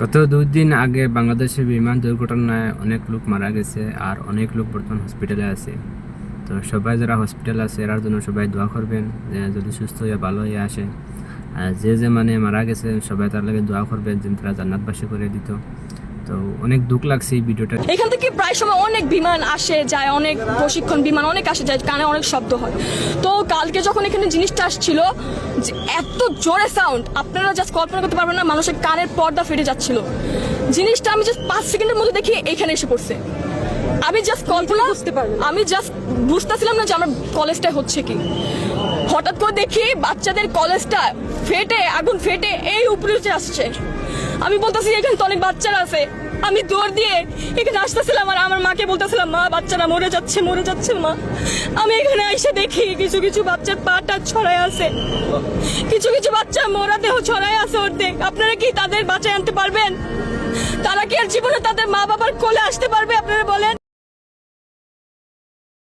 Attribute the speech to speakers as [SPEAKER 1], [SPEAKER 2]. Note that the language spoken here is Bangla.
[SPEAKER 1] গত 2 দিন আগে বাংলাদেশে বিমান দুর্ঘটনায় অনেক লোক মারা গেছে আর অনেক লোক বর্তমান হসপিটালে আছে। তো সবাই যারা হসপিটালে আছে এরার জন্য সবাই দোয়া করবেন যে যদি সুস্থ হয়ে ভালো হয়ে আসে। আর যে মানে মারা গেছে সবাই তার লাগে দোয়া করবেন যে তারা জান্নাতবাসী করে দিত। তো অনেক দুঃখ লাগছে এই ভিডিওটা।
[SPEAKER 2] এখান থেকে প্রায় সময় অনেক বিমান আসে যায়, অনেক প্রশিক্ষণ বিমান অনেক আসে যায়, কানে অনেক শব্দ হয়। তো কালকে যখন এখানে জিনিসটা আসছিল, যে এত জোরে সাউন্ড আপনারা জাস্ট কল্পনা করতে পারবেন না, মানুষের কানের পর্দা ফেটে যাচ্ছিল। জিনিসটা আমি জাস্ট 5 সেকেন্ডের মধ্যে দেখি এখানে এসে পড়ছে। আমি জাস্ট কল্পনা আমি জাস্ট বুঝতেছিলাম না যে আমার কলেজটা হচ্ছে কি। হঠাৎ করে দেখি বাচ্চাদের কলেজটা ফেটে, আগুন ফেটে এই উপরে উঠে আসছে। আমি বলতেছি এখানে তো অনেক বাচ্চারা আছে। আমি দৌড় দিয়ে এখানে আসতেছিলাম আর আমার মাকে বলতেছিলাম, মা বাচ্চারা মরে যাচ্ছে মা। আমি এখানে এসে দেখি কিছু কিছু বাচ্চার পাটা ছড়ায় আছে, কিছু কিছু বাচ্চা মরা দেহ ছড়ায় আছে অর্ধেক। আপনারা কি তাদের বাঁচায় আনতে পারবেন? তারা কি আর জীবনে তাদের মা বাবার